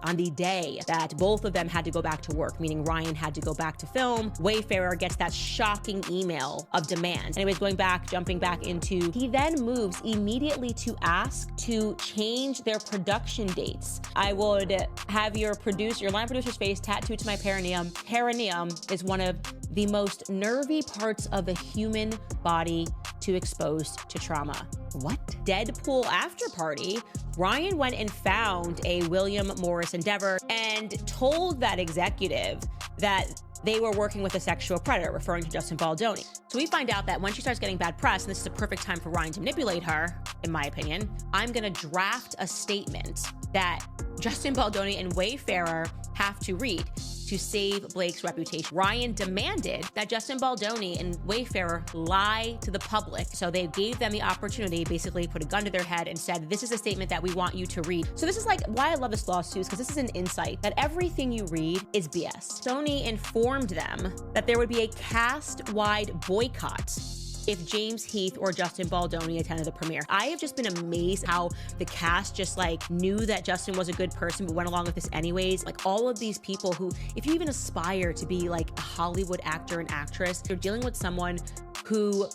On the day that both of them had to go back to work, meaning Ryan had to go back to film, Wayfarer gets that shocking email of demands. Anyways, jumping back into, he then moves immediately to ask to change their production dates. I would have your line producer's face tattooed to my perineum. Perineum is one of the most nervy parts of a human body to expose to trauma. What? Deadpool after party. Ryan went and found a William Morris Endeavor and told that executive that they were working with a sexual predator, referring to Justin Baldoni. So we find out that when she starts getting bad press, and this is a perfect time for Ryan to manipulate her, in my opinion, I'm gonna draft a statement that Justin Baldoni and Wayfarer have to read to save Blake's reputation. Ryan demanded that Justin Baldoni and Wayfarer lie to the public. So they gave them the opportunity, basically put a gun to their head and said, this is a statement that we want you to read. So this is like why I love this lawsuit, because this is an insight that everything you read is BS. Sony informed them that there would be a cast-wide boycott if James Heath or Justin Baldoni attended the premiere. I have just been amazed how the cast just like knew that Justin was a good person but went along with this anyways. Like all of these people who, if you even aspire to be like a Hollywood actor and actress, you're dealing with someone who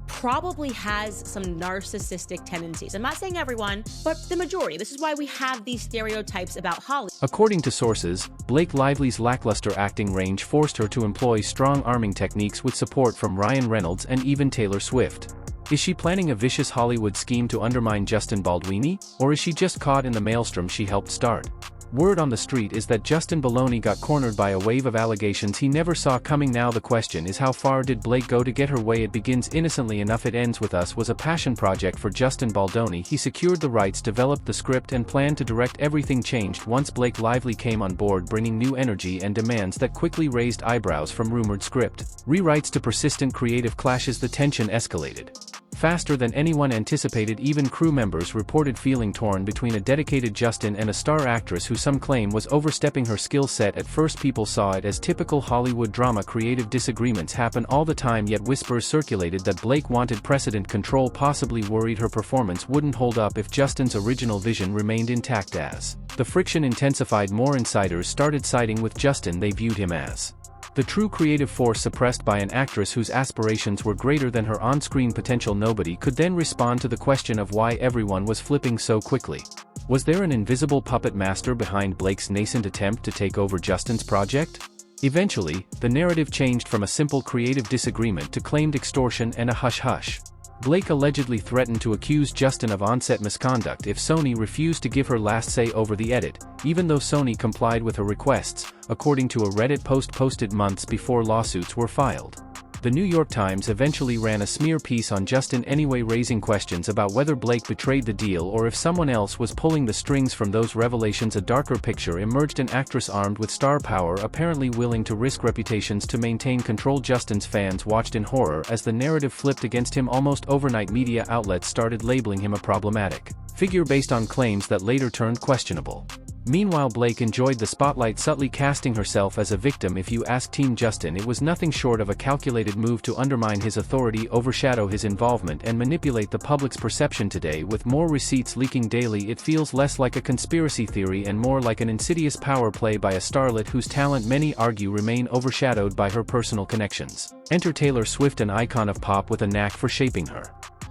probably has some narcissistic tendencies. I'm not saying everyone, but the majority. This is why we have these stereotypes about Hollywood. According to sources, Blake Lively's lackluster acting range forced her to employ strong-arming techniques with support from Ryan Reynolds and even Taylor Swift. Is she planning a vicious Hollywood scheme to undermine Justin Baldoni, or is she just caught in the maelstrom she helped start? Word on the street is that Justin Baldoni got cornered by a wave of allegations he never saw coming. Now the question is, how far did Blake go to get her way? It begins innocently enough. It Ends With Us was a passion project for Justin Baldoni. He secured the rights, developed the script and planned to direct. Everything changed once Blake Lively came on board, bringing new energy and demands that quickly raised eyebrows from rumored script rewrites to persistent creative clashes. The tension escalated faster than anyone anticipated. Even crew members reported feeling torn between a dedicated Justin and a star actress who some claim was overstepping her skill set. At first people saw it as typical Hollywood drama. Creative disagreements happen all the time, yet whispers circulated that Blake wanted precedent control, possibly worried her performance wouldn't hold up if Justin's original vision remained intact. As the friction intensified, more insiders started siding with Justin. They viewed him as the true creative force suppressed by an actress whose aspirations were greater than her on-screen potential. Nobody could then respond to the question of why everyone was flipping so quickly. Was there an invisible puppet master behind Blake's nascent attempt to take over Justin's project? Eventually, the narrative changed from a simple creative disagreement to claimed extortion and a hush-hush. Blake allegedly threatened to accuse Justin of on-set misconduct if Sony refused to give her last say over the edit, even though Sony complied with her requests, according to a Reddit post posted months before lawsuits were filed. The New York Times eventually ran a smear piece on Justin anyway, raising questions about whether Blake betrayed the deal or if someone else was pulling the strings. From those revelations, a darker picture emerged: an actress armed with star power, apparently willing to risk reputations to maintain control. Justin's fans watched in horror as the narrative flipped against him almost overnight. Media outlets started labeling him a problematic figure based on claims that later turned questionable. Meanwhile, Blake enjoyed the spotlight, subtly casting herself as a victim. If you ask Team Justin, it was nothing short of a calculated move to undermine his authority, overshadow his involvement, and manipulate the public's perception. Today, with more receipts leaking daily, it feels less like a conspiracy theory and more like an insidious power play by a starlet whose talent many argue remain overshadowed by her personal connections. Enter Taylor Swift, an icon of pop with a knack for shaping her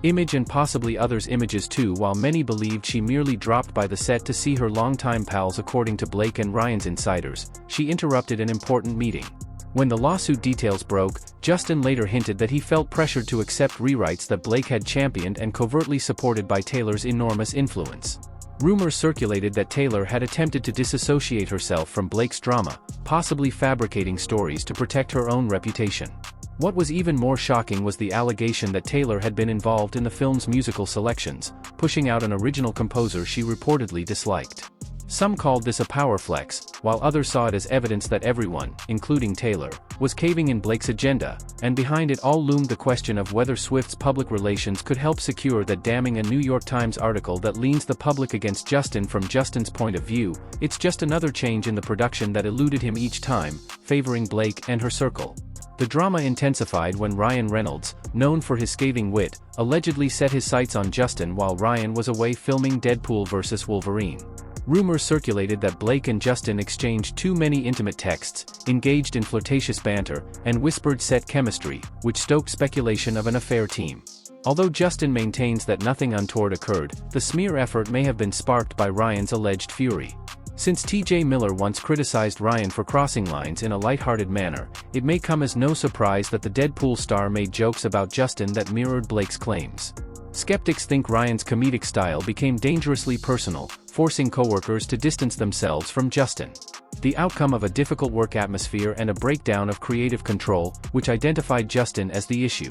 image and possibly others' images too. While many believed she merely dropped by the set to see her longtime pals, according to Blake and Ryan's insiders, she interrupted an important meeting. When the lawsuit details broke, Justin later hinted that he felt pressured to accept rewrites that Blake had championed and covertly supported by Taylor's enormous influence. Rumors circulated that Taylor had attempted to disassociate herself from Blake's drama, possibly fabricating stories to protect her own reputation. What was even more shocking was the allegation that Taylor had been involved in the film's musical selections, pushing out an original composer she reportedly disliked. Some called this a power flex, while others saw it as evidence that everyone, including Taylor, was caving in Blake's agenda, and behind it all loomed the question of whether Swift's public relations could help secure that damning. A New York Times article that leans the public against Justin. From Justin's point of view, it's just another change in the production that eluded him each time, favoring Blake and her circle. The drama intensified when Ryan Reynolds, known for his scathing wit, allegedly set his sights on Justin while Ryan was away filming Deadpool vs. Wolverine. Rumors circulated that Blake and Justin exchanged too many intimate texts, engaged in flirtatious banter, and whispered set chemistry, which stoked speculation of an affair team. Although Justin maintains that nothing untoward occurred, the smear effort may have been sparked by Ryan's alleged fury. Since T.J. Miller once criticized Ryan for crossing lines in a lighthearted manner, it may come as no surprise that the Deadpool star made jokes about Justin that mirrored Blake's claims. Skeptics think Ryan's comedic style became dangerously personal, forcing coworkers to distance themselves from Justin. The outcome of a difficult work atmosphere and a breakdown of creative control, which identified Justin as the issue.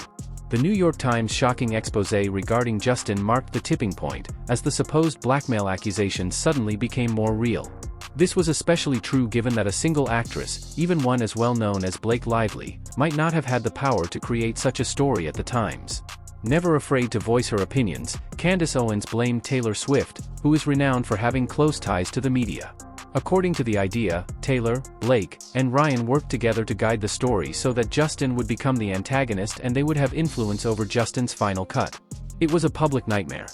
The New York Times' shocking exposé regarding Justin marked the tipping point, as the supposed blackmail accusations suddenly became more real. This was especially true given that a single actress, even one as well known as Blake Lively, might not have had the power to create such a story at the Times. Never afraid to voice her opinions, Candace Owens blamed Taylor Swift, who is renowned for having close ties to the media. According to the idea, Taylor, Blake, and Ryan worked together to guide the story so that Justin would become the antagonist and they would have influence over Justin's final cut. It was a public nightmare.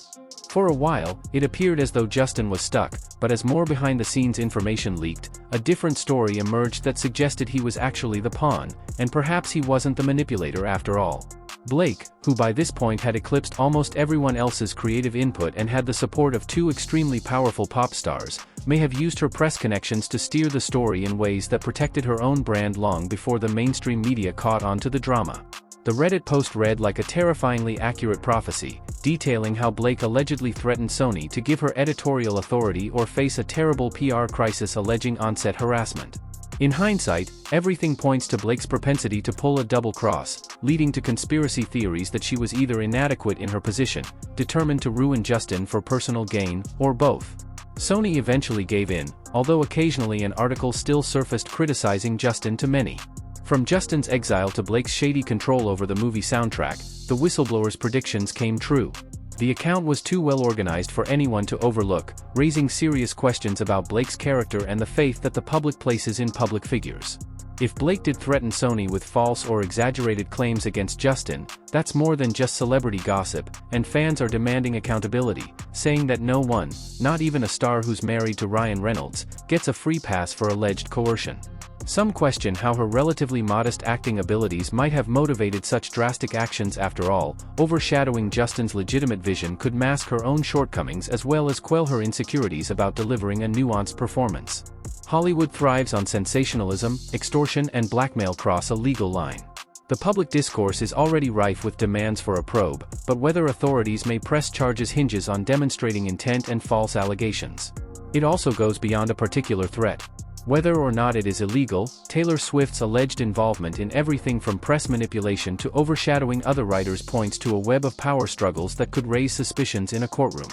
For a while, it appeared as though Justin was stuck, but as more behind-the-scenes information leaked, a different story emerged that suggested he was actually the pawn, and perhaps he wasn't the manipulator after all. Blake, who by this point had eclipsed almost everyone else's creative input and had the support of two extremely powerful pop stars, may have used her press connections to steer the story in ways that protected her own brand long before the mainstream media caught on to the drama. The Reddit post read like a terrifyingly accurate prophecy, detailing how Blake allegedly threatened Sony to give her editorial authority or face a terrible PR crisis alleging on-set harassment. In hindsight, everything points to Blake's propensity to pull a double cross, leading to conspiracy theories that she was either inadequate in her position, determined to ruin Justin for personal gain, or both. Sony eventually gave in, although occasionally an article still surfaced criticizing Justin to many. From Justin's exile to Blake's shady control over the movie soundtrack, the whistleblower's predictions came true. The account was too well organized for anyone to overlook, raising serious questions about Blake's character and the faith that the public places in public figures. If Blake did threaten Sony with false or exaggerated claims against Justin, that's more than just celebrity gossip, and fans are demanding accountability, saying that no one, not even a star who's married to Ryan Reynolds, gets a free pass for alleged coercion. Some question how her relatively modest acting abilities might have motivated such drastic actions. After all, overshadowing Justin's legitimate vision could mask her own shortcomings as well as quell her insecurities about delivering a nuanced performance. Hollywood thrives on sensationalism, extortion, and blackmail cross a legal line. The public discourse is already rife with demands for a probe, but whether authorities may press charges hinges on demonstrating intent and false allegations. It also goes beyond a particular threat. Whether or not it is illegal, Taylor Swift's alleged involvement in everything from press manipulation to overshadowing other writers points to a web of power struggles that could raise suspicions in a courtroom.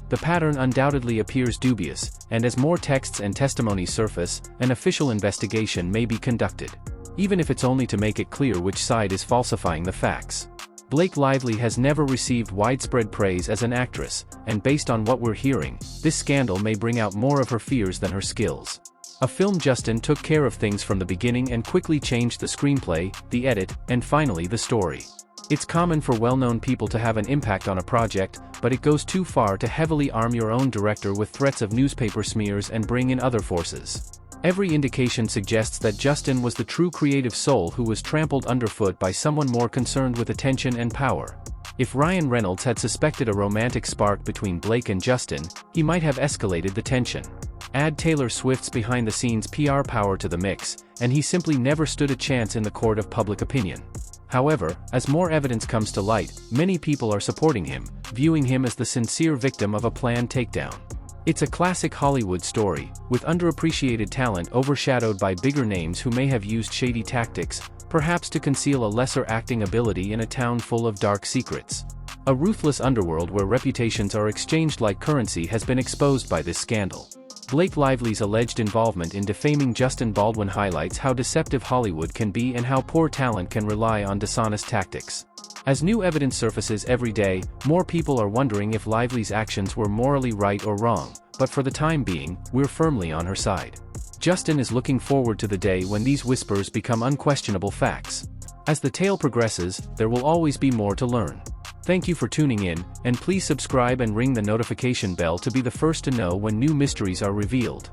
The pattern undoubtedly appears dubious, and as more texts and testimonies surface, an official investigation may be conducted. Even if it's only to make it clear which side is falsifying the facts. Blake Lively has never received widespread praise as an actress, and based on what we're hearing, this scandal may bring out more of her fears than her skills. A film Justin took care of things from the beginning and quickly changed the screenplay, the edit, and finally the story. It's common for well-known people to have an impact on a project, but it goes too far to heavily arm your own director with threats of newspaper smears and bring in other forces. Every indication suggests that Justin was the true creative soul who was trampled underfoot by someone more concerned with attention and power. If Ryan Reynolds had suspected a romantic spark between Blake and Justin, he might have escalated the tension. Add Taylor Swift's behind-the-scenes PR power to the mix, and he simply never stood a chance in the court of public opinion. However, as more evidence comes to light, many people are supporting him, viewing him as the sincere victim of a planned takedown. It's a classic Hollywood story, with underappreciated talent overshadowed by bigger names who may have used shady tactics, perhaps to conceal a lesser acting ability in a town full of dark secrets. A ruthless underworld where reputations are exchanged like currency has been exposed by this scandal. Blake Lively's alleged involvement in defaming Justin Baldwin highlights how deceptive Hollywood can be and how poor talent can rely on dishonest tactics. As new evidence surfaces every day, more people are wondering if Lively's actions were morally right or wrong, but for the time being, we're firmly on her side. Justin is looking forward to the day when these whispers become unquestionable facts. As the tale progresses, there will always be more to learn. Thank you for tuning in, and please subscribe and ring the notification bell to be the first to know when new mysteries are revealed.